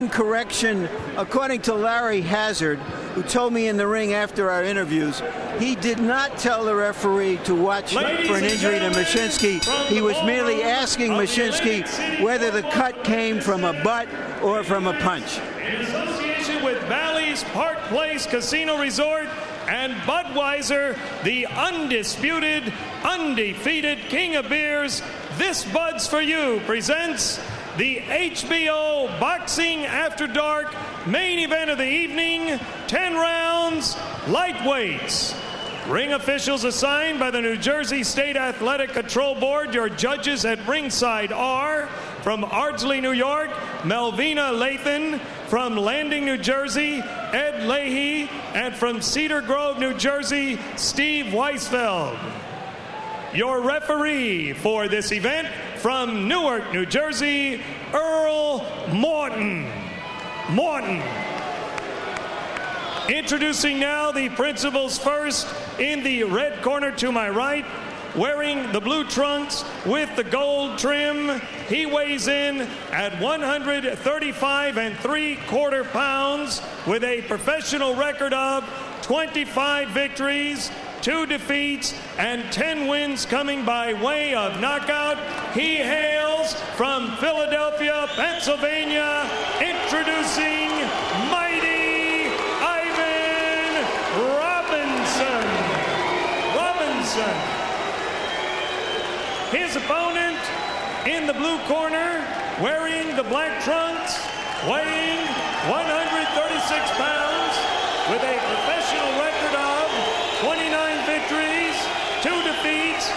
Correction, according to Larry Hazard, who told me in the ring after our interviews, he did not tell the referee to watch for an injury to Mashinsky. He was merely asking Mashinsky whether the cut came from a butt or from a punch. In association with Bally's Park Place Casino Resort and Budweiser, the undisputed, undefeated king of beers, This Bud's For You presents the HBO Boxing After Dark main event of the evening, 10 rounds, lightweights. Ring officials assigned by the New Jersey State Athletic Control Board. Your judges at ringside are, from Ardsley, New York, Melvina Lathan; from Landing, New Jersey, Ed Leahy; and from Cedar Grove, New Jersey, Steve Weisfeld. Your referee for this event, from Newark, New Jersey, Earl Morton. Introducing now the principals first. In the red corner to my right, wearing the blue trunks with the gold trim, he weighs in at 135 3/4 pounds with a professional record of 25 victories, 2 defeats, and 10 wins coming by way of knockout. He hails from Philadelphia, Pennsylvania, introducing mighty Ivan Robinson. His opponent in the blue corner, wearing the black trunks, weighing 136 pounds with a professional record of 29 victories, 2 defeats,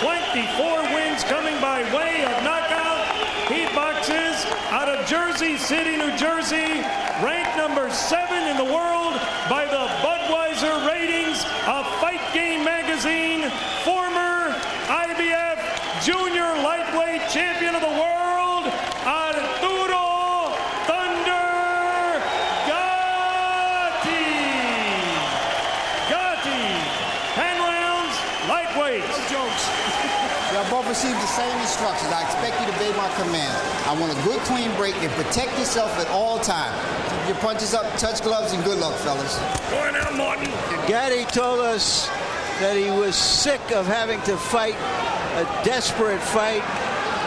24 wins coming by way of knockout. He boxes out of Jersey City, New Jersey, ranked number 7 in the world by the Budweiser ratings of Fight Game magazine, former IBF junior lightweight champion of the world, Arturo Thunder Gatti. 10 rounds, lightweights. No jokes. Y'all both received the same instructions. I expect you to obey my command. I want a good, clean break and protect yourself at all times. Keep your punches up, touch gloves, and good luck, fellas. Go on now, Martin. Gatti told us that he was sick of having to fight a desperate fight.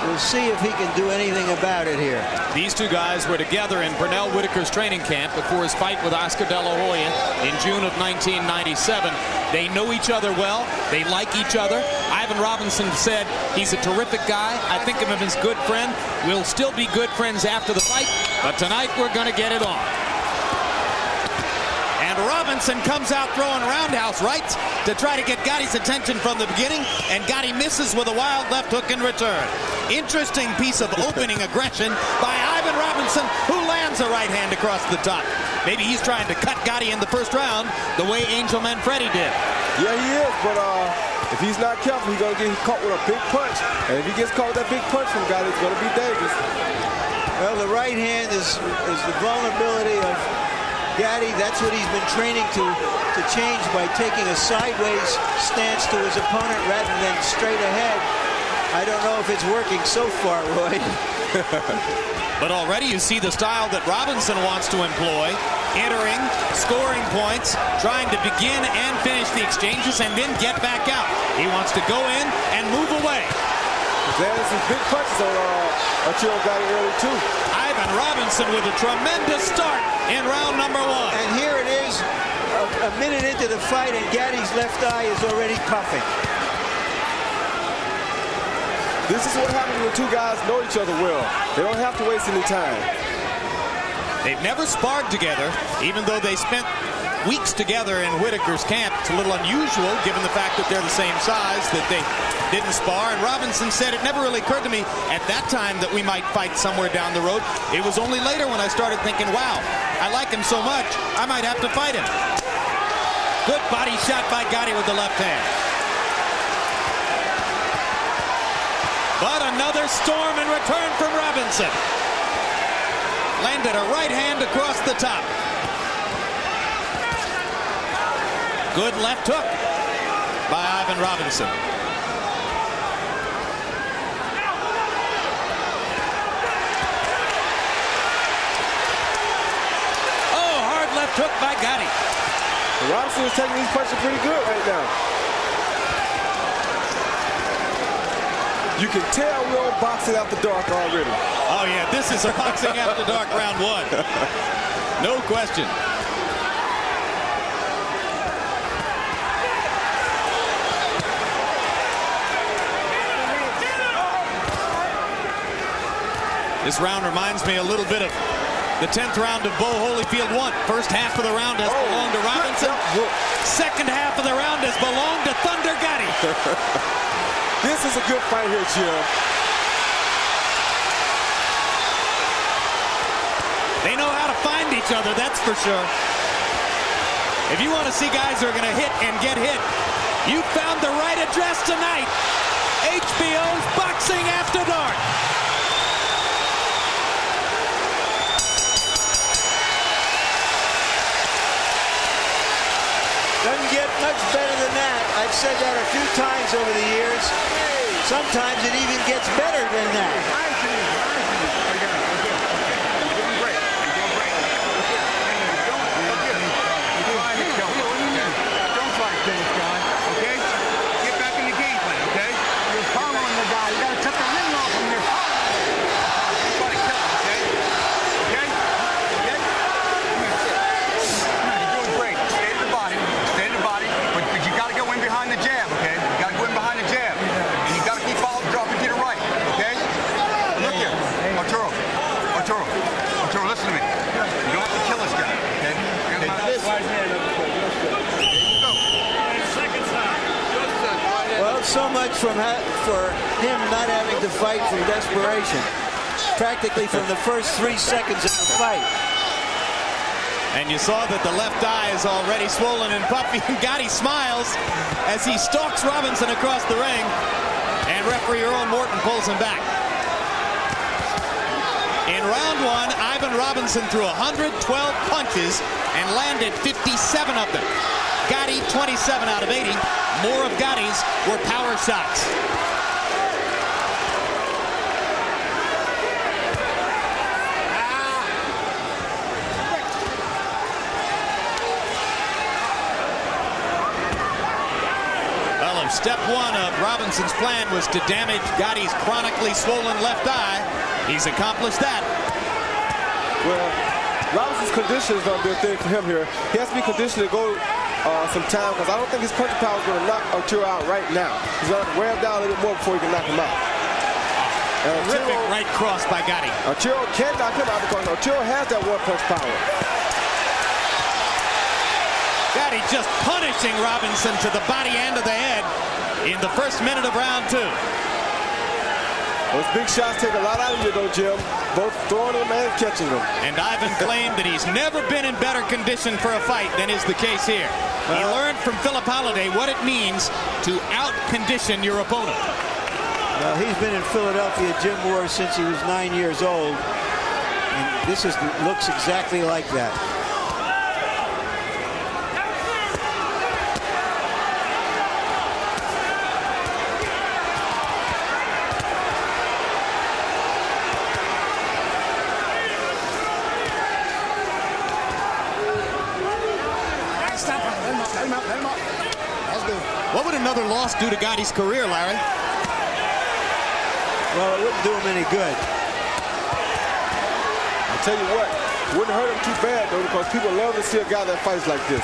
We'll see if he can do anything about it here. These two guys were together in Pernell Whitaker's training camp before his fight with Oscar De La Hoya in June of 1997. They know each other well. They like each other. Ivan Robinson said he's a terrific guy. I think of him as a good friend. We'll still be good friends after the fight, but tonight we're going to get it on. And Robinson comes out throwing roundhouse rights to try to get Gatti's attention from the beginning, and Gatti misses with a wild left hook in return. Interesting piece of opening aggression by Ivan Robinson, who lands a right hand across the top. Maybe he's trying to cut Gatti in the first round the way Angel Manfredi did. Yeah, he is, but if he's not careful, he's going to get caught with a big punch. And if he gets caught with that big punch from Gatti, it's going to be dangerous. Well, the right hand is the vulnerability of Gatti. That's what he's been training to change by taking a sideways stance to his opponent rather than straight ahead. I don't know if it's working so far, Roy. But already you see the style that Robinson wants to employ, entering, scoring points, trying to begin and finish the exchanges, and then get back out. He wants to go in and move away. There's some big punches on Arturo Gatti early, too. Ivan Robinson with a tremendous start in round number 1. And here it is, a minute into the fight, and Gatti's left eye is already puffing. This is what happens when two guys know each other well. They don't have to waste any time. They've never sparred together, even though they spent weeks together in Whitaker's camp. It's a little unusual given the fact that they're the same size that they didn't spar. And Robinson said it never really occurred to me at that time that we might fight somewhere down the road. It was only later when I started thinking, wow, I like him so much, I might have to fight him. Good body shot by Gatti with the left hand. But another storm in return from Robinson. Landed a right hand across the top. Good left hook by Ivan Robinson. took by Gatti. Robinson is taking these punches pretty good right now. You can tell we're on boxing after dark already. Oh yeah, this is a boxing after dark round 1. No question. This round reminds me a little bit of the 10th round of Bo Holyfield 1. First half of the round has belonged to Robinson. Second half of the round has belonged to Thunder Gatti. This is a good fight here, Jim. They know how to find each other, that's for sure. If you want to see guys who are going to hit and get hit, you found the right address tonight. HBO's Boxing After Dark. Doesn't get much better than that. I've said that a few times over the years. Sometimes it even gets better than that. Arturo, listen to me. You don't have to kill this guy, okay? Well, so much for him not having to fight from desperation. Practically from the first 3 seconds of the fight. And you saw that the left eye is already swollen and puffy, and Gatti smiles as he stalks Robinson across the ring, and referee Earl Morton pulls him back. In round 1, Ivan Robinson threw 112 punches and landed 57 of them. Gatti 27 out of 80. More of Gatti's were power shots. Well, if step 1 of Robinson's plan was to damage Gatti's chronically swollen left eye, he's accomplished that. Well, Robinson's condition is going to be a thing for him here. He has to be conditioned to go some time, because I don't think his punch power is going to knock Arturo out right now. He's going to have to wear him down a little bit more before he can knock him out. Terrific right cross by Gatti. Arturo can't knock him out because Arturo has that one-punch power. Gatti just punishing Robinson to the body and to the head in the first minute of round 2. Those big shots take a lot out of you, though, Jim. Both throwing them and catching them. And Ivan claimed that he's never been in better condition for a fight than is the case here. He learned from Philip Holliday what it means to out-condition your opponent. Well, he's been in Philadelphia gym wars since he was 9 years old. And this looks exactly like that. What would another loss do to Gatti's career, Larry? Well, it wouldn't do him any good. I'll tell you what, it wouldn't hurt him too bad, though, because people love to see a guy that fights like this.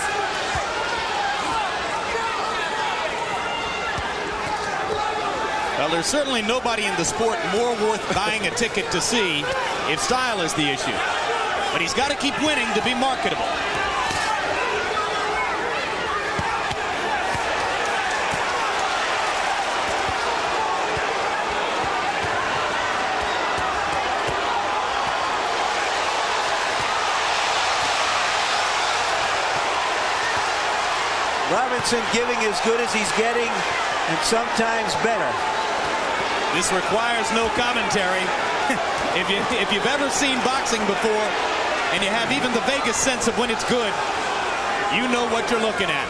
Well, there's certainly nobody in the sport more worth buying a ticket to see if style is the issue. But he's got to keep winning to be marketable. Robinson giving as good as he's getting, and sometimes better. This requires no commentary. If you've ever seen boxing before, and you have even the vaguest sense of when it's good, you know what you're looking at.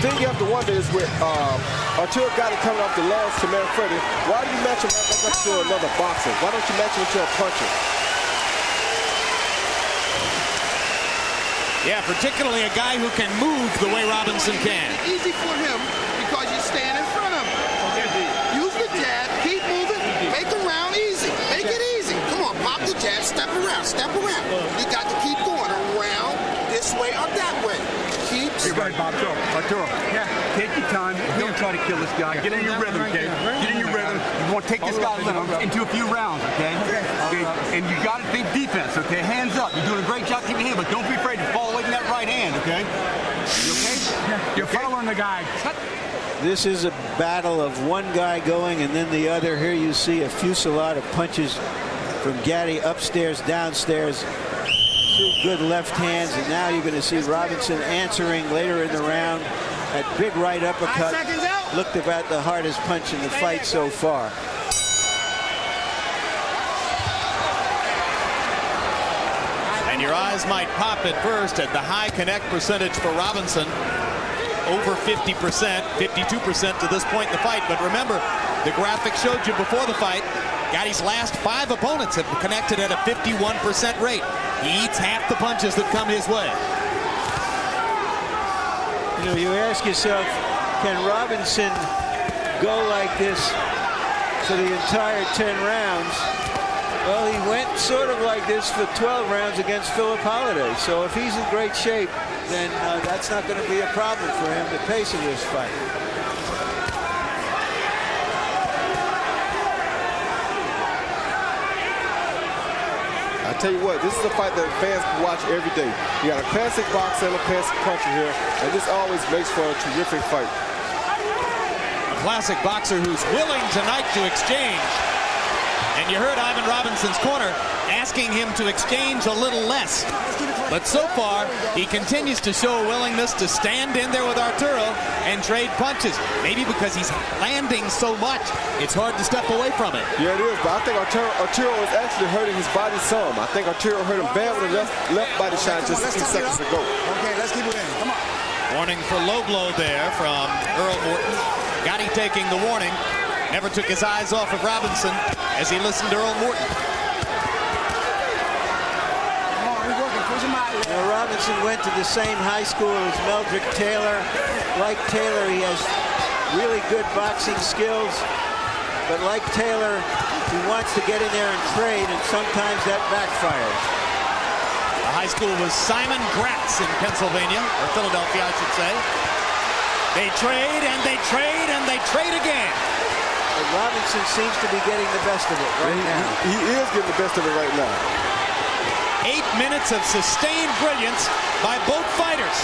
thing you have to wonder is with Arturo Gatti coming off the loss to Manfredi, why do you match him right back up to another boxer? Why don't you match him to a puncher? Yeah, particularly a guy who can move the way Robinson can. Easy for him because you stand in front of him. Use the jab, keep moving, make the round easy. Make it easy. Come on, pop the jab, step around, step around. You got to keep going around this way or that way. Keep You're right, Bob. Arturo, take your time. Don't try to kill this guy. Get in your rhythm, okay? Get in your rhythm. You want to take this guy into a few rounds, okay? And you got to think defense, okay? Hands up. You're doing a great job keeping your hand, but don't be afraid to fall away from that right hand, okay? You okay? You're following the guy. This is a battle of one guy going and then the other. Here you see a fusillade of punches from Gatti upstairs, downstairs. Two good left hands, and now you're going to see Robinson answering later in the round. That big right uppercut looked about the hardest punch in the fight so far. And your eyes might pop at first at the high connect percentage for Robinson. Over 50%, 52% to this point in the fight. But remember, the graphic showed you before the fight, Gatti's last 5 opponents have connected at a 51% rate. He eats half the punches that come his way. You know, you ask yourself, can Robinson go like this for the entire 10 rounds? Well, he went sort of like this for 12 rounds against Philip Holiday. So if he's in great shape, then that's not going to be a problem for him, the pace of this fight. I tell you what, this is a fight that fans can watch every day. You got a classic boxer and a classic puncher here, and this always makes for a terrific fight. A classic boxer who's willing tonight to exchange. And you heard Ivan Robinson's corner asking him to exchange a little less. But so far, he continues to show a willingness to stand in there with Arturo and trade punches. Maybe because he's landing so much, it's hard to step away from it. Yeah, it is, but I think Arturo is actually hurting his body some. I think Arturo hurt him bad with a left body shot just a few seconds ago. Okay, let's keep it in. Come on. Warning for low blow there from Earl Morton. Gatti taking the warning. Never took his eyes off of Robinson as he listened to Earl Morton. Now, Robinson went to the same high school as Meldrick Taylor. Like Taylor, he has really good boxing skills. But like Taylor, he wants to get in there and trade, and sometimes that backfires. The high school was Simon Gratz in Pennsylvania, or Philadelphia, I should say. They trade, and they trade, and they trade again. But Robinson seems to be getting the best of it right now. He is getting the best of it right now. 8 minutes of sustained brilliance by both fighters.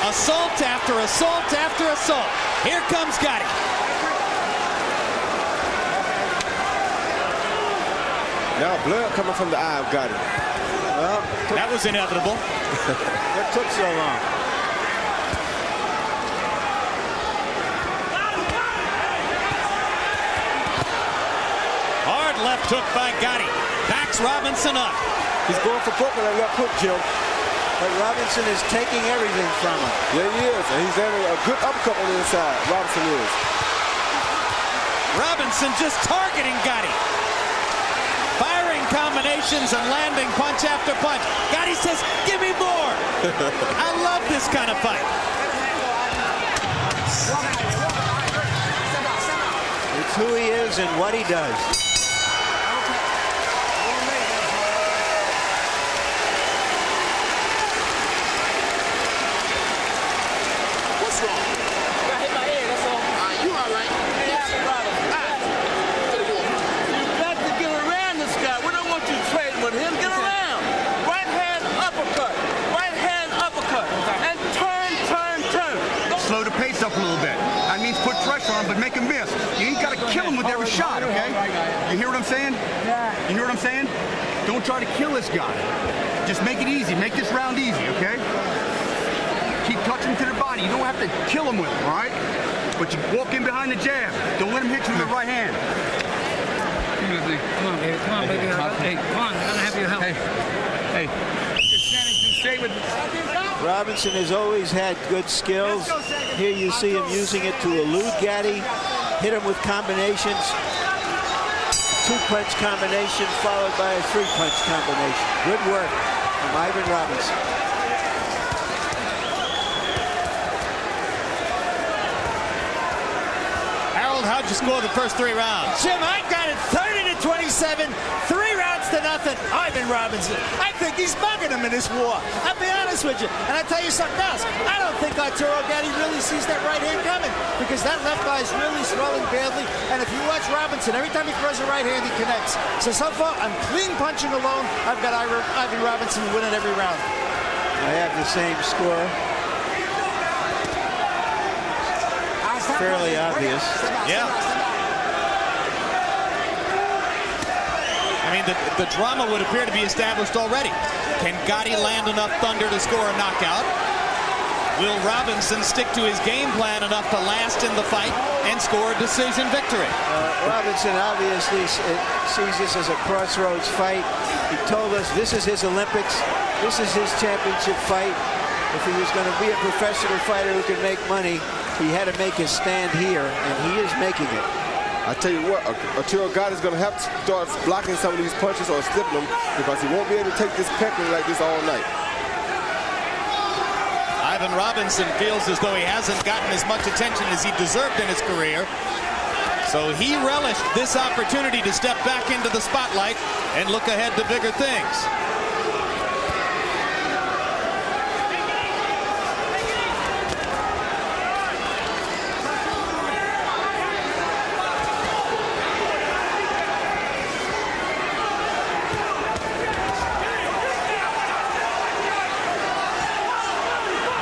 Assault after assault after assault. Here comes Gatti. Now blood coming from the eye of Gatti. Well, That was inevitable. what took so long? Hard left hook by Gatti. Backs Robinson up. He's going for broke on that left hook, Jim. But Robinson is taking everything from him. Yeah, he is. And he's landing a good uppercut on the inside. Robinson is. Robinson just targeting Gatti. Firing combinations and landing punch after punch. Gatti says, give me more. I love this kind of fight. It's who he is and what he does. What's wrong? I hit my head, that's all. You all right? You got to get around this guy. We don't want you trading with him. Get around. Right hand uppercut. Right hand uppercut. And turn, turn, turn. Slow the pace up a little bit. That means put pressure on him, but make him miss. You ain't got to kill him with every shot, okay? You hear what I'm saying? Yeah. You hear what I'm saying? Don't try to kill this guy. Just make it easy. Make this round easy, okay? Keep touching to the body. You don't have to kill him with it, all right? But you walk in behind the jab. Don't let him hit you with the right hand. Come on, baby. Come on, baby. Hey, come on. I'm going to have your help. Hey. You're standing too stay with Robinson has always had good skills. Here you see him using it to elude Gatti, hit him with combinations. 2-punch combination followed by a 3-punch combination. Good work from Ivan Robinson. Harold, how'd you score the first 3 rounds? Jim, I got it 30-27, 3 rounds to nothing. Ivan Robinson. I think he's bugging him in this war. I'll be honest with you. And I'll tell you something else. I don't think Arturo Gatti really sees that right hand coming, because that left eye is really swelling badly. And if you watch Robinson, every time he throws a right hand, he connects. So far, I'm clean punching alone. I've got Ivan Robinson winning every round. I have the same score. Fairly obvious. Yeah. I mean, the drama would appear to be established already. Can Gatti land enough thunder to score a knockout? Will Robinson stick to his game plan enough to last in the fight and score a decision victory? Robinson obviously sees this as a crossroads fight. He told us this is his Olympics. This is his championship fight. If he was going to be a professional fighter who can make money, he had to make his stand here, and he is making it. I tell you what, Arturo Gatti is going to have to start blocking some of these punches or slipping them, because he won't be able to take this peckering like this all night. Ivan Robinson feels as though he hasn't gotten as much attention as he deserved in his career. So he relished this opportunity to step back into the spotlight and look ahead to bigger things.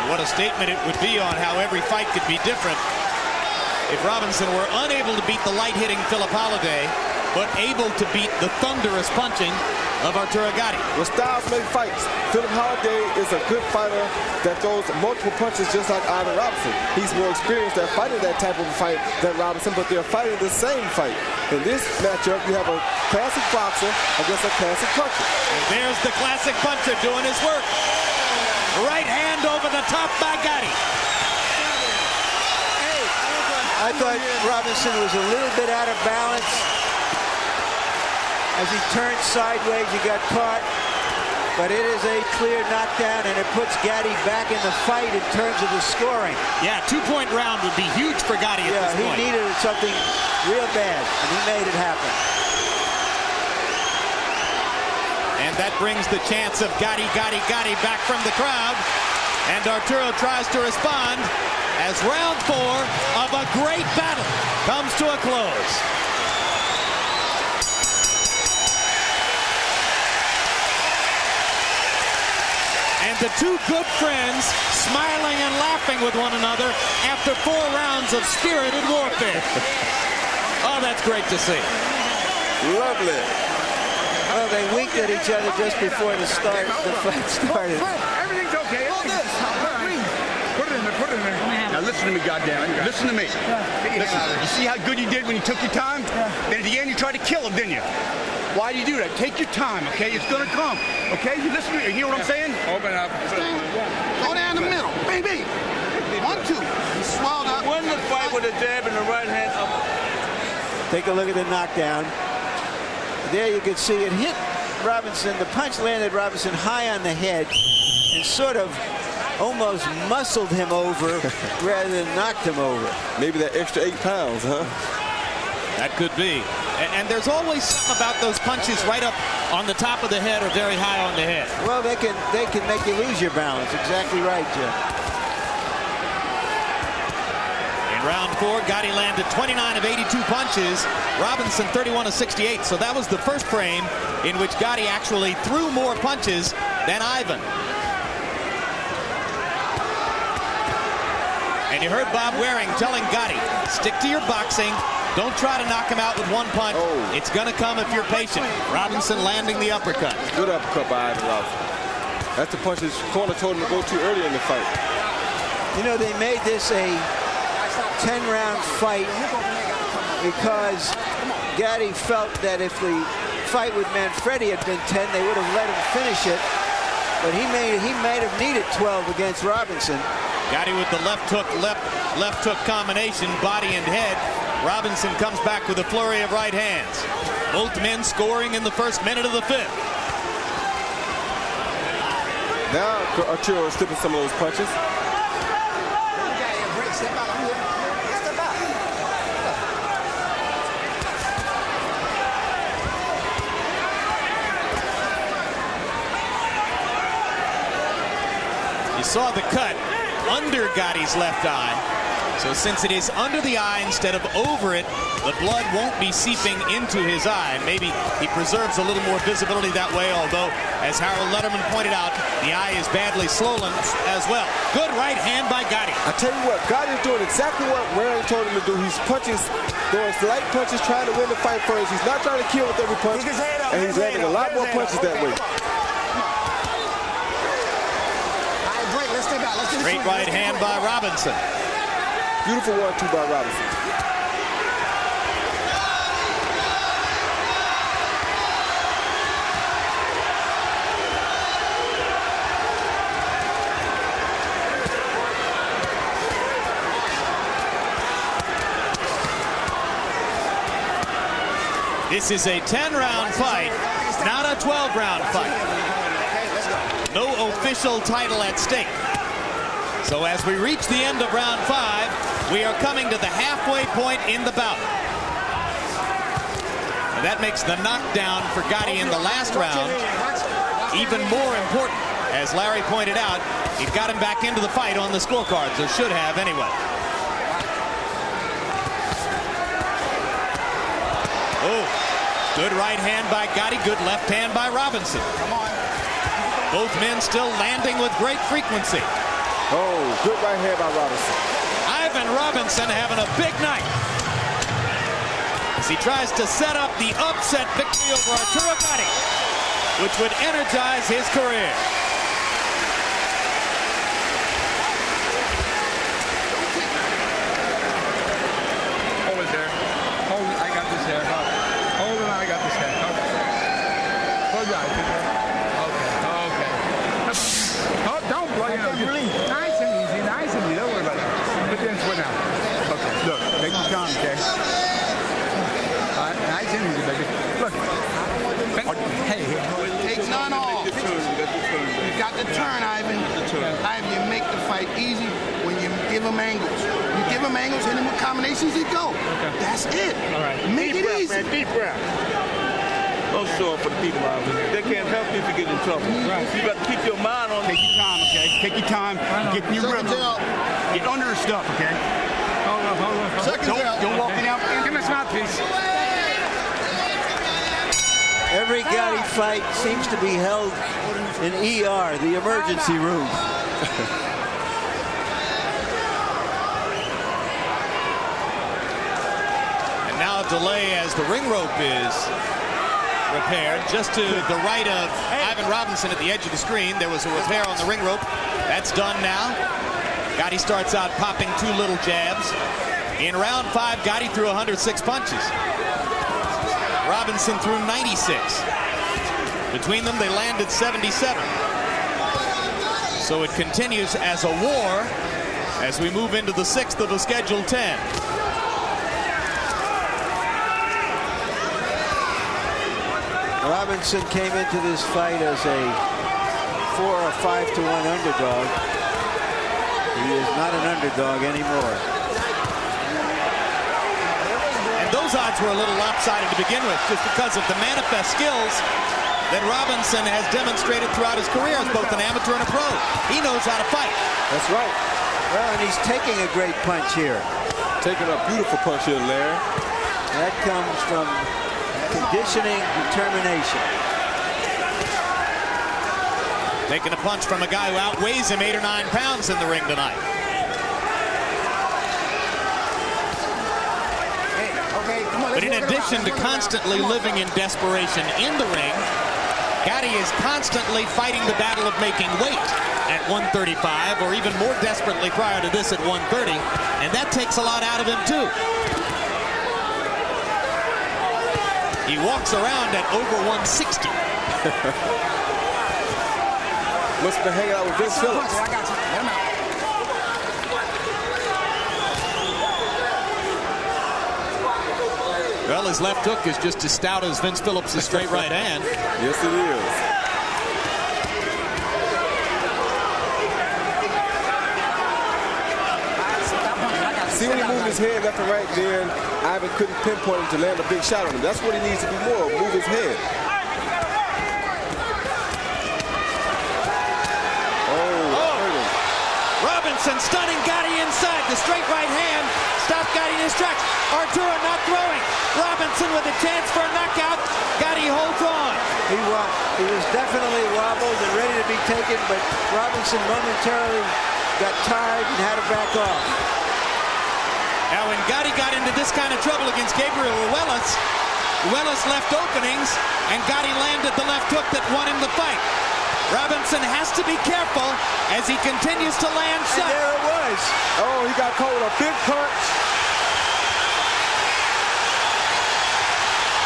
What a statement it would be on how every fight could be different if Robinson were unable to beat the light-hitting Philip Holiday, but able to beat the thunderous punching of Arturo Gatti. Well, styles make fights. Philip Holiday is a good fighter that throws multiple punches just like Ivan Robinson. He's more experienced at fighting that type of a fight than Robinson, but they're fighting the same fight. In this matchup, you have a classic boxer against a classic puncher. And there's the classic puncher doing his work. Right hand over the top by Gatti. I thought Robinson was a little bit out of balance. As he turned sideways, he got caught. But it is a clear knockdown, and it puts Gatti back in the fight in terms of the scoring. Yeah, 2-point round would be huge for Gatti at this point. He needed something real bad, and he made it happen. And that brings the chance of Gatti back from the crowd. And Arturo tries to respond as round 4 of a great battle comes to a close. And the two good friends smiling and laughing with one another after 4 rounds of spirited warfare. Oh, that's great to see. Lovely. Well, they winked at each other just before the fight started. Everything's okay. Put it in there. Put it in there. Now listen to me, goddammit. Listen to me. Listen. You see how good you did when you took your time? Then at the end you tried to kill him, didn't you? Why do you do that? Take your time, okay? It's gonna come. Okay? You listen to me. You hear what I'm saying? Open up. Go down the middle. Bang, bang. 1, 2. He swelled up. Win the fight with a jab and the right hand up. Take a look at the knockdown. There you can see it hit Robinson. The punch landed Robinson high on the head and sort of almost muscled him over rather than knocked him over. Maybe that extra 8 pounds, huh? That could be. And there's always something about those punches right up on the top of the head or very high on the head. Well, they can make you lose your balance. Exactly right, Jim. In round 4, Gatti landed 29 of 82 punches. Robinson 31 of 68. So that was the first frame in which Gatti actually threw more punches than Ivan. And you heard Bob Waring telling Gatti, stick to your boxing. Don't try to knock him out with 1 punch. Oh. It's going to come if you're patient. Robinson landing the uppercut. Good uppercut by Ivan Robinson. That's the punch his corner told him to go to earlier in the fight. You know, they made this a 10-round fight because Gatti felt that if the fight with Manfredi had been 10, they would have let him finish it. but he might have needed 12 against Robinson. Gatti with the left hook combination, body and head. Robinson comes back with a flurry of right hands. Both men scoring in the first minute of the fifth. Now Arturo is slipping some of those punches. You saw the cut under Gatti's left eye. So since it is under the eye instead of over it, the blood won't be seeping into his eye. Maybe he preserves a little more visibility that way, although, as Harold Letterman pointed out, the eye is badly swollen as well. Good right hand by Gatti. I tell you what, Gatti is doing exactly what Waring told him to do. He's punching, throwing light punches, trying to win the fight first. He's not trying to kill with every punch, and he's landing a lot more punches that way. Great right hand by Robinson. Beautiful 1-2 by Robinson. This is a 10-round fight, not a 12-round fight. No official title at stake. So as we reach the end of round 5, we are coming to the halfway point in the bout. And that makes the knockdown for Gatti in the last round even more important. As Larry pointed out, he got him back into the fight on the scorecards, or should have anyway. Oh, good right hand by Gatti, good left hand by Robinson. Both men still landing with great frequency. Oh, good right hand by Robinson. Ivan Robinson having a big night as he tries to set up the upset victory over Arturo Gatti, which would energize his career. Hold it there. Hold it. I got this here. Hold it. I got this here. Close your eyes. Okay. Oh, don't blow your nose. Nice and easy. Nice and easy. Don't worry about it. Put your foot down. Okay. Look. Take your time, okay? All right. Nice and easy, baby. Look. Hey. Take none off. You got the turn, Ivan. Ivan, you make the fight easy when you give them angles. You give them angles, hit them with combinations, you go. Okay. That's it. All right. Make it easy. Man, deep breath. Don't show up for the people out there. They can't help you if you get in trouble. Right. You got to keep your mind on. Take your time, okay? Take your time. Get in your rhythm. Get under the stuff, okay? Hold on. Don't walk me out. Give me a mouthpiece. Every Gatti fight seems to be held in ER, the emergency room. And now a delay as the ring rope is repaired. Just to the right of Ivan Robinson at the edge of the screen, there was a repair on the ring rope. That's done now. Gatti starts out popping 2 little jabs. In round 5, Gatti threw 106 punches. Robinson threw 96. Between them, they landed 77. So it continues as a war as we move into the 6th of a scheduled 10. Robinson came into this fight as a 4 or 5-1 underdog. He is not an underdog anymore. Those odds were a little lopsided to begin with, just because of the manifest skills that Robinson has demonstrated throughout his career as both an amateur and a pro. He knows how to fight. That's right. Well, and he's taking a great punch here. Taking a beautiful punch here, Larry. That comes from conditioning, determination. Taking a punch from a guy who outweighs him 8 or 9 pounds in the ring tonight. But in addition to constantly living in desperation in the ring, Gatti is constantly fighting the battle of making weight at 135, or even more desperately prior to this at 130, and that takes a lot out of him too. He walks around at over 160. Must have been hanging out with Vince Phillips. I got you. Let him out. Well, his left hook is just as stout as Vince Phillips' straight right hand. Yes, it is. See, when he moved his head left and right, then Ivan couldn't pinpoint him to land a big shot on him. That's what he needs to do more, move his head. Robinson stunning Gatti inside. The straight right hand stopped Gatti in his tracks. Arturo not throwing. Robinson with a chance for a knockout. Gatti holds on. He was definitely wobbled and ready to be taken, but Robinson momentarily got tired and had to back off. Now, when Gatti got into this kind of trouble against Gabriel Ruelas left openings, and Gatti landed the left hook that won him the fight. Robinson has to be careful as he continues to land shots. And there it was. Oh, he got caught with a big punch.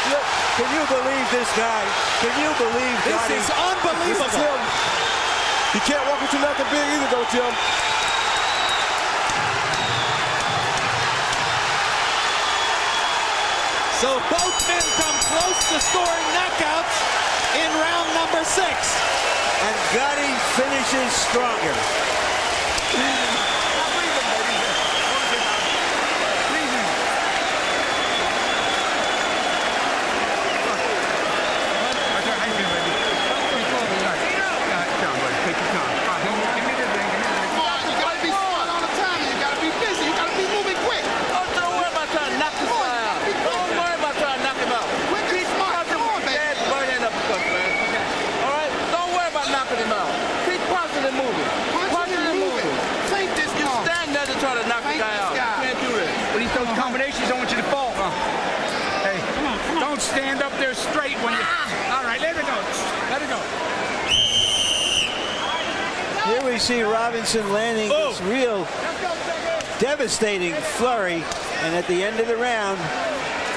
Look, can you believe this guy? Can you believe This Gatti? is unbelievable. This is him. He can't walk into nothing big either, though, Jim. So both men come close to scoring knockouts in round number 6. And Gatti finishes stronger. Combinations, I want you to fall. Hey, don't stand up there straight when you... All right, let it go. Let it go. Here we see Robinson landing this real devastating flurry. And at the end of the round,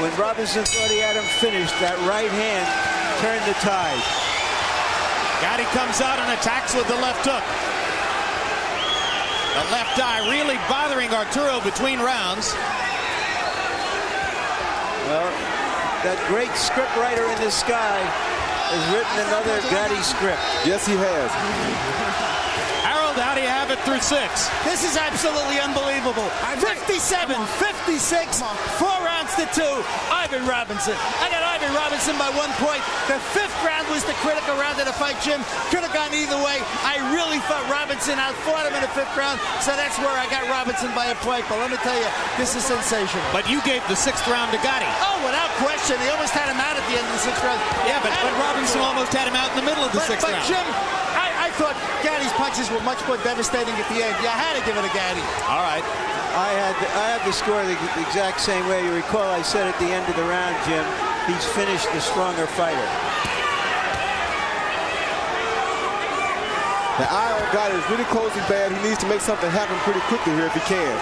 when Robinson thought he had him finished, that right hand turned the tide. Gatti comes out and attacks with the left hook. The left eye really bothering Arturo between rounds. Well, that great script writer in the sky has written another Gatti script. Yes, he has. Harold, how do you have it through 6? This is absolutely unbelievable. 57, 56, 4 rounds to 2. Ivan Robinson. I got Ivan Robinson by 1 point. The 5th round was the critical round of the fight, Jim. Could have gone either way. I really thought Robinson outfought him in the 5th round, so that's where I got Robinson by a point. But let me tell you, this is sensational. But you gave the 6th round to Gatti. Oh, without question. He almost had him out at the end of the 6th round. Yeah, but Robinson almost had him out in the middle of the 6th round. But Jim, I thought Gatti's punches were much more devastating at the end. You had to give it to Gatti. All right. I had the score the exact same way. You recall I said at the end of the round, Jim, he's finished the stronger fighter. The eye on Gatti is really closing bad. He needs to make something happen pretty quickly here if he can.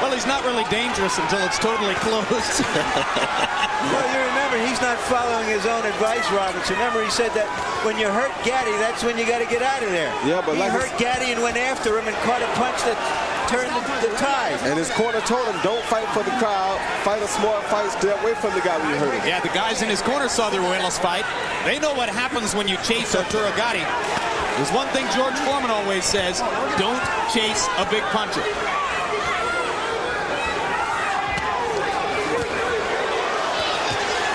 Well, he's not really dangerous until it's totally closed. Well, you remember, he's not following his own advice, Robinson. Remember, he said that when you hurt Gatti, that's when you got to get out of there. Yeah, but he like hurt Gatti and went after him and caught a punch that turned the tide. And his corner told him, don't fight for the crowd. Fight a smart fight. Stay away from the guy when you hurt him. Yeah, the guys in his corner saw the Ruelas fight. They know what happens when you chase Arturo Gatti. There's one thing George Foreman always says, don't chase a big puncher.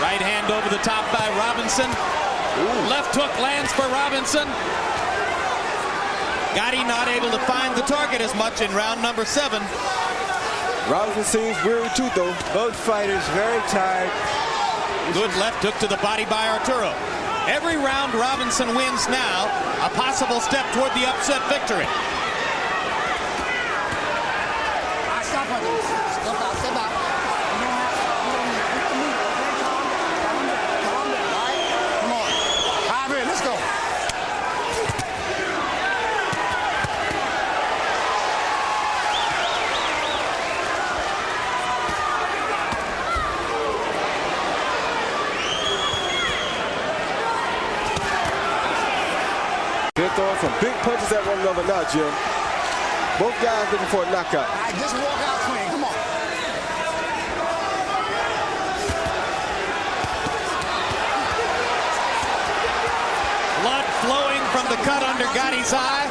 Right hand over the top by Robinson. Left hook lands for Robinson. Gatti not able to find the target as much in round number 7. Robinson seems weary too, though. Both fighters very tired. Good left hook to the body by Arturo. Every round Robinson wins now, a possible step toward the upset victory. Stop on this. Step out, step out. Come on. Ivan, let's go. They're throwing some big punches at one another now, Jim. Both guys looking for a knockout. All right, just walk out clean. Come on. Blood flowing from the cut under Gatti's eye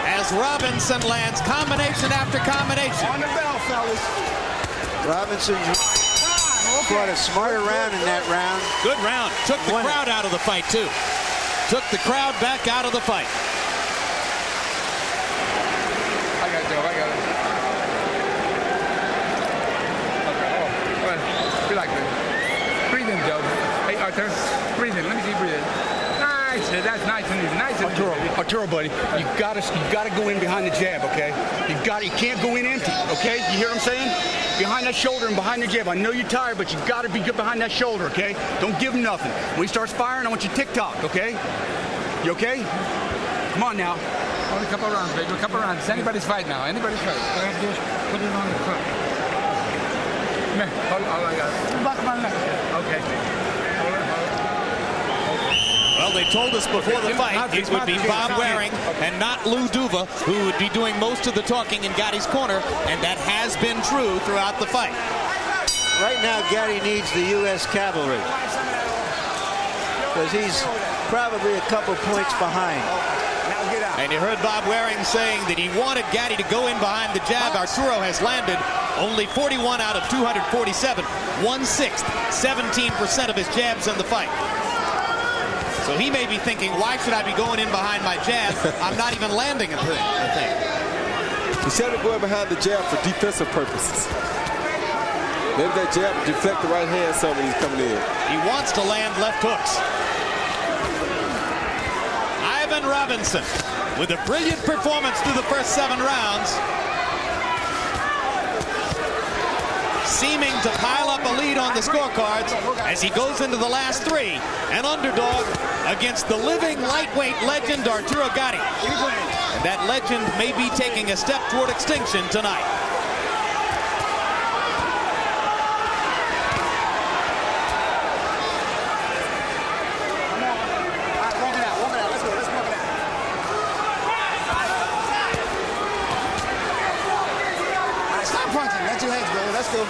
as Robinson lands combination after combination. On the bell, fellas. Robinson fought a smarter round in that round. Good round. Took the crowd out of the fight, too. Took the crowd back out of the fight. I got it, Joe. I got it. Okay, all right. Relax, man. Breathe in, Joe. Hey, Arthur. Breathe in. Let me see you breathe in. Nice. That's nice and easy. Nice and easy. Arturo, buddy, you gotta go in behind the jab, okay? You can't go in empty, okay? You hear what I'm saying? Behind that shoulder and behind the jab. I know you're tired, but you gotta be good behind that shoulder, okay? Don't give him nothing. When he starts firing, I want you tick-tock, okay? You okay? Come on now. Only a couple of rounds, baby. A couple of rounds. It's anybody's fight now. Anybody's fight. All I have to do is put it on the front. Come here. Hold I got it. Back my leg. Okay. Well, they told us before the fight it would be Bob Waring and not Lou Duva who would be doing most of the talking in Gatti's corner, and that has been true throughout the fight. Right now, Gatti needs the U.S. cavalry because he's probably a couple points behind. And you heard Bob Waring saying that he wanted Gatti to go in behind the jab. Arturo has landed only 41 out of 247, 1/6, 17% of his jabs in the fight. So he may be thinking, why should I be going in behind my jab? I'm not even landing a thing. He said to go in behind the jab for defensive purposes. Maybe that jab will deflect the right hand some when he's coming in. He wants to land left hooks. Ivan Robinson with a brilliant performance through the first 7 rounds. Seeming to pile up a lead on the scorecards as he goes into the last 3. An underdog against the living lightweight legend Arturo Gatti. And that legend may be taking a step toward extinction tonight. Let's go.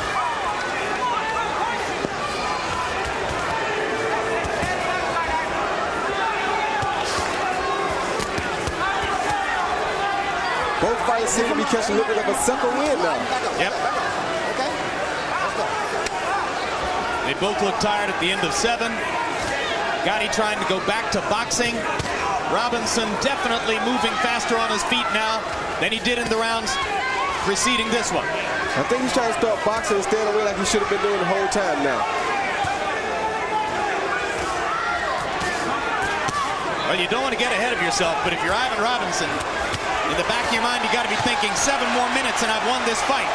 Both fights seem to be catching a little bit of a second win now. Yep. Okay. Let's go. They both look tired at the end of 7. Gatti trying to go back to boxing. Robinson definitely moving faster on his feet now than he did in the rounds preceding this one. I think he's trying to start boxing and staying away like he should have been doing the whole time now. Well, you don't want to get ahead of yourself, but if you're Ivan Robinson, in the back of your mind, you got to be thinking 7 more minutes and I've won this fight.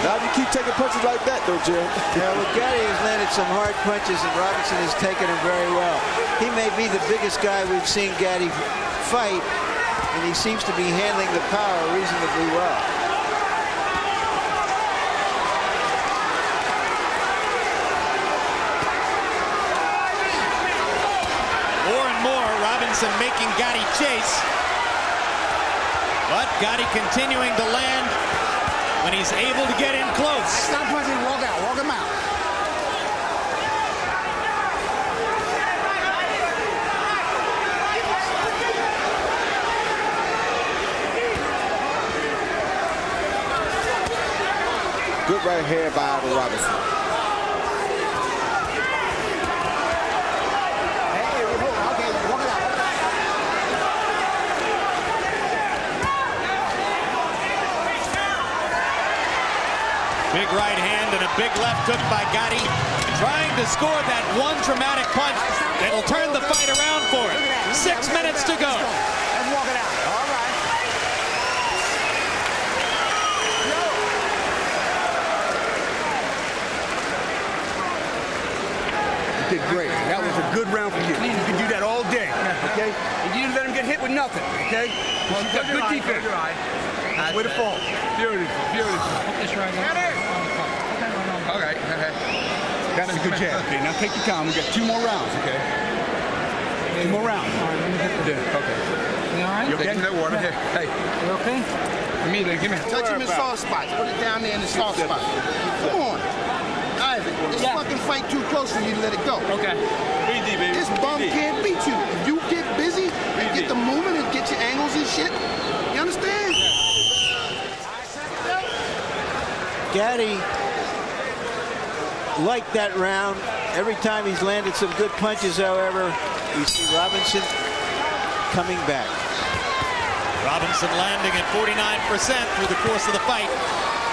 Now you keep taking punches like that, though, Jim. Yeah, well, Gatti has landed some hard punches, and Robinson has taken them very well. He may be the biggest guy we've seen Gatti fight, and he seems to be handling the power reasonably well. Robinson making Gatti chase, but Gatti continuing to land when he's able to get in close. Stop punching, walk out, walk him out. Good right hand by Ivan Robinson. Big right hand and a big left hook by Gatti, trying to score that one dramatic punch that'll turn the fight around for him. 6 minutes to go. Let's walk it out. All right. You did great. That was a good round for you. You can do that all day, okay? And you didn't let him get hit with nothing, okay? You've got good defense. Way to fall. Beautiful, beautiful. This right now. Okay. That's a good jab. Okay, now take your time. We got 2 more rounds, okay? 2 more rounds. Yeah, okay. You all right? You okay? Give me that water. Hey. You okay? Give me. Touch him in soft spots. Put it down there in the soft spot. Come on. Ivan, this fucking fight too close for you to let it go. Okay. Easy, baby. This bum can't beat you. If you get busy and get the movement and get your angles and shit, you understand? Gatti liked that round. Every time he's landed some good punches, however, you see Robinson coming back. Robinson landing at 49% through the course of the fight.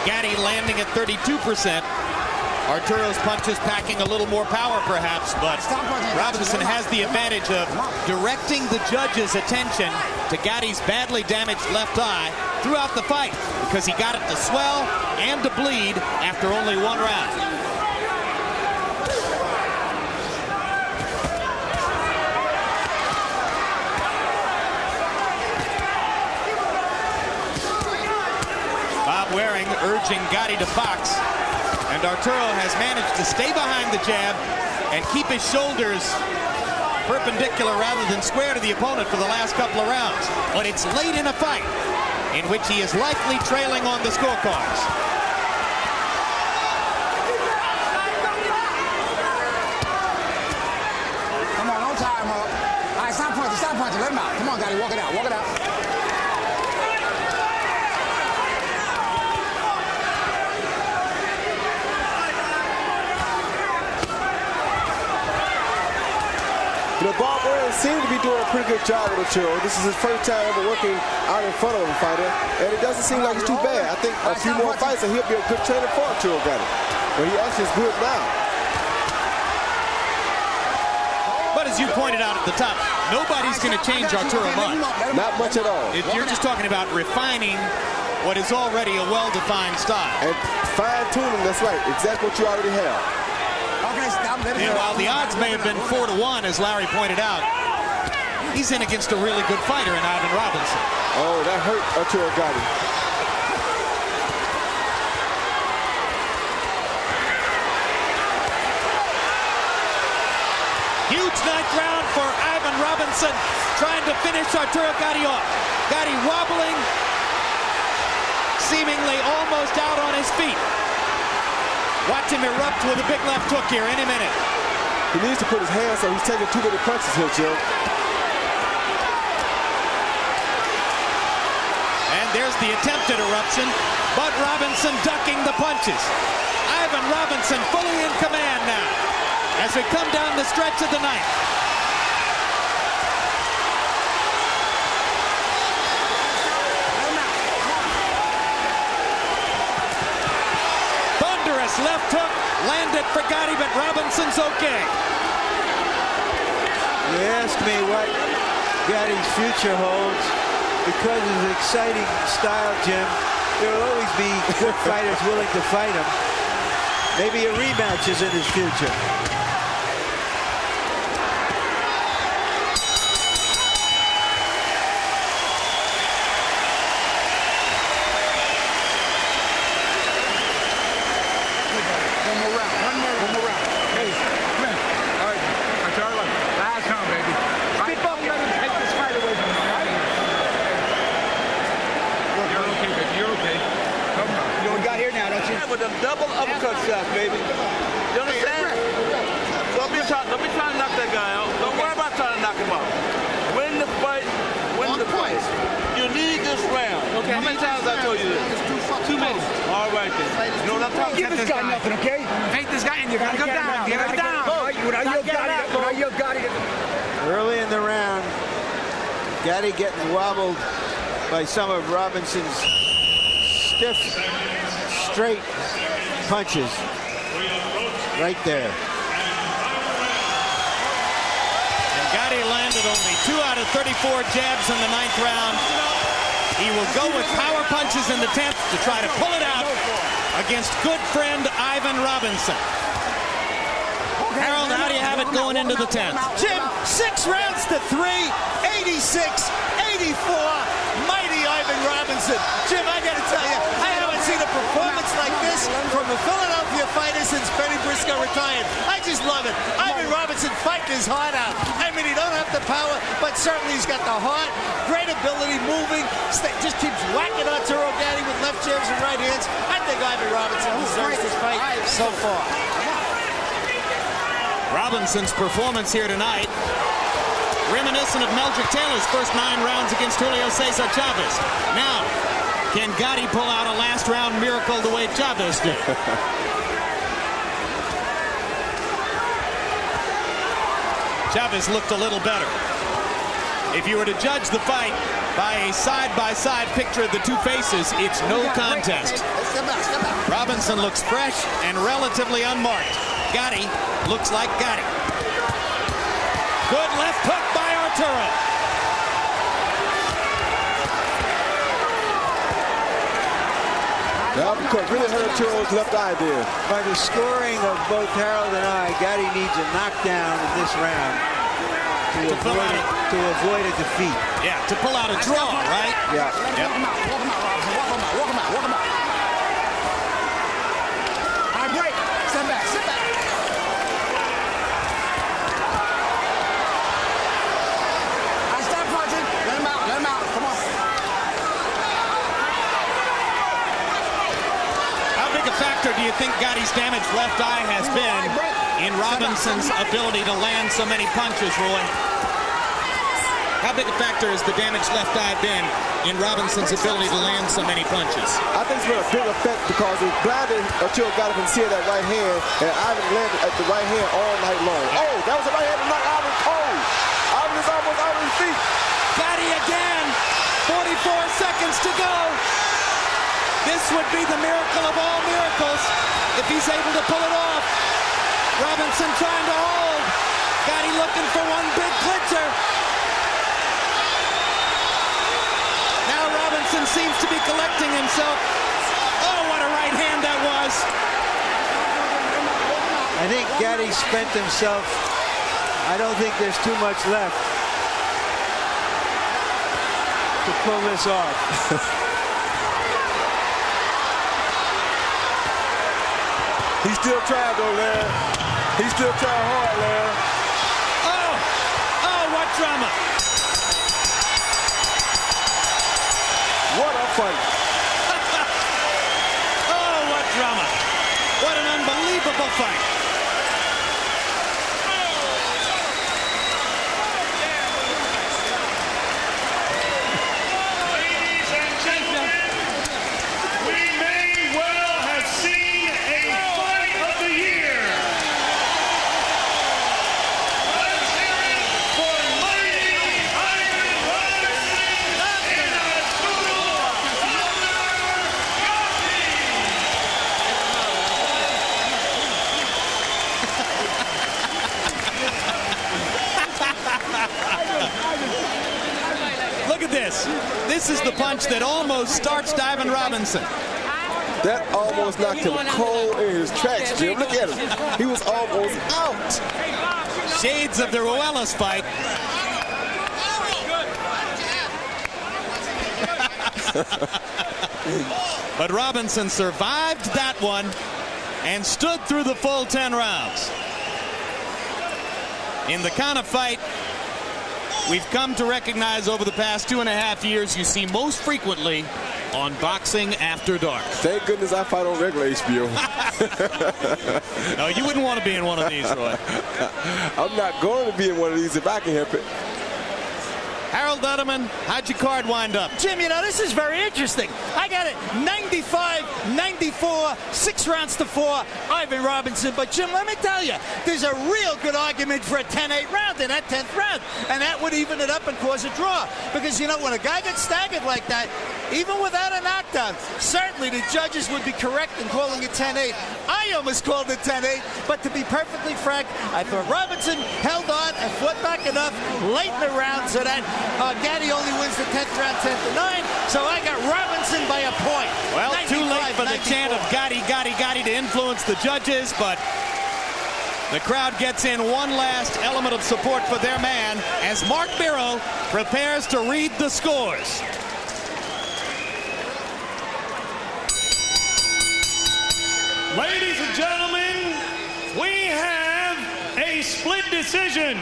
Gatti landing at 32%. Arturo's punches packing a little more power, perhaps, but Robinson has the advantage of directing the judge's attention to Gatti's badly damaged left eye throughout the fight, because he got it to swell and to bleed after only 1 round. Bob Waring urging Gatti to box, and Arturo has managed to stay behind the jab and keep his shoulders perpendicular rather than square to the opponent for the last couple of rounds. But it's late in a fight in which he is likely trailing on the scorecards. Come on, don't tie him up. All right, stop punching, let him out. Come on, Gatti, walk it out. You know, Bob Waring seemed to be doing a pretty good job with Arturo. This is his first time ever working out in front of a fighter, and it doesn't seem like it's too bad. I think a few more fights and he'll be a good trainer for Arturo Gatti. But he actually is good now. But as you pointed out at the top, nobody's going to change Arturo much. Not much at all. You're just talking about refining what is already a well-defined style. And fine-tuning, that's right, exactly what you already have. And while the odds may have been 4-1, as Larry pointed out, he's in against a really good fighter in Ivan Robinson. Oh, that hurt Arturo Gatti. Huge 9th round for Ivan Robinson, trying to finish Arturo Gatti off. Gatti wobbling, seemingly almost out on his feet. Watch him erupt with a big left hook here any minute. He needs to put his hands so he's taking too many punches here, Jim. And there's the attempted eruption, but Robinson ducking the punches. Ivan Robinson fully in command now as we come down the stretch of the ninth. Left hook landed for Gatti, but Robinson's okay. You ask me what Gatti's future holds. Because of his exciting style, Jim, there will always be good fighters willing to fight him. Maybe a rematch is in his future. With them double uppercut shots, baby. You understand? Don't be trying to knock that guy out. Don't worry about trying to knock him out. Win the fight, win the fight. You need this round. Okay. How many times I told you this? 2 minutes. All right then. You know what I'm talking about? Give this guy nothing, okay? Take this guy and you gotta go down. Get him down. Early in the round, Gatti getting wobbled by some of Robinson's stiff, straight punches right there. And Gatti landed only 2 out of 34 jabs in the 9th round. He will go with power punches in the 10th to try to pull it out against good friend Ivan Robinson. Harold, how do you have it going into the 10th? Jim, 6 rounds to 3, 86-84. Mighty Ivan Robinson. Jim, I got to tell you, I haven't seen a performance like this from a Philadelphia fighter since Benny Briscoe retired. I just love it. Ivan Robinson fighting work his heart out. I mean, he don't have the power, but certainly he's got the heart, great ability, moving, just keeps whacking Arturo Gatti with left jabs and right hands. I think Ivan Robinson deserves this fight so far. Robinson's performance here tonight, reminiscent of Meldrick Taylor's first 9 rounds against Julio Cesar Chavez. Now, can Gatti pull out a last round miracle the way Chavez did? Chavez looked a little better. If you were to judge the fight by a side-by-side picture of the two faces, it's no contest. Robinson looks fresh and relatively unmarked. Gatti looks like Gatti. Good left hook by Arturo. The uppercut really hurt Arturo's left eye there. By the scoring of both Harold and I, Gatti needs a knockdown in this round to avoid a defeat. Yeah, to pull out a draw, right? Yeah. Walk him out. Walk him out. All right, break. Sit back. I stop punching. Let him out. Come on. How big a factor do you think Gatti's damaged left eye has been in Robinson's ability to land so many punches, Roy? How big a factor has the damaged left eye been in Robinson's ability to land so many punches? I think it's been a big effect because it blinded Arturo Gatti from seeing that right hand, and Ivan landed at the right hand all night long. Oh, that was a right hand to knock Ivan cold. Ivan is almost out of his feet. Gatti again. 44 seconds to go. This would be the miracle of all miracles if he's able to pull it off. Robinson trying to hold. Gatti looking for one big clincher. Now Robinson seems to be collecting himself. Oh, what a right hand that was. I think Gatti spent himself. I don't think there's too much left to pull this off. He's still trying though, Larry. He's still trying hard, Larry. Oh, what drama. What a fight. Oh, what drama. What an unbelievable fight. Ladies and gentlemen, we may well have seen a fight of the year. Let's hear it for mighty Ivan Robinson and Arturo Gatti. Look at this. This is the punch that almost starched Ivan Robinson. That almost knocked him cold in his tracks, Jim. Look at him. He was almost out. Shades of the Ruelas fight. But Robinson survived that one and stood through the full 10 rounds. In the kind of fight we've come to recognize over the past 2.5 years, you see most frequently on Boxing After Dark. Thank goodness I fight on regular HBO. No, you wouldn't want to be in one of these, Roy. I'm not going to be in one of these if I can help it. Harold Dudeman, how'd your card wind up? Jim, you know, this is very interesting. I got it 95-94, 6 rounds to 4, Ivan Robinson. But, Jim, let me tell you, there's a real good argument for a 10-8 round in that 10th round. And that would even it up and cause a draw. Because, you know, when a guy gets staggered like that, even without a knockdown, certainly the judges would be correct in calling it 10-8. I almost called it 10-8, but to be perfectly frank, I thought Robinson held on and fought back enough late in the round so that Gatti only wins the 10th round 10-9, so I got Robinson by a point. Well, too late for the chant of Gatti, Gatti, Gatti to influence the judges, but the crowd gets in one last element of support for their man as Mark Biro prepares to read the scores. Ladies and gentlemen, we have a split decision.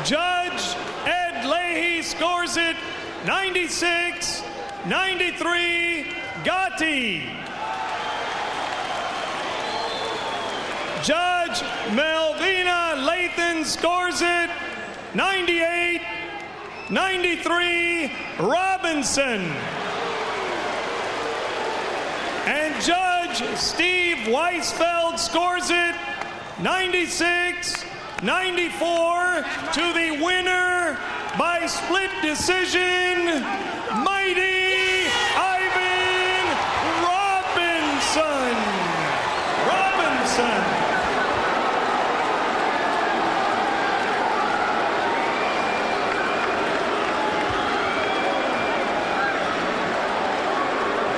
Judge Ed Leahy scores it 96-93, Gatti. Judge Melvina Lathan scores it 98-93, Robinson. And Judge Steve Weisfeld scores it 96-94 to the winner by split decision, Mighty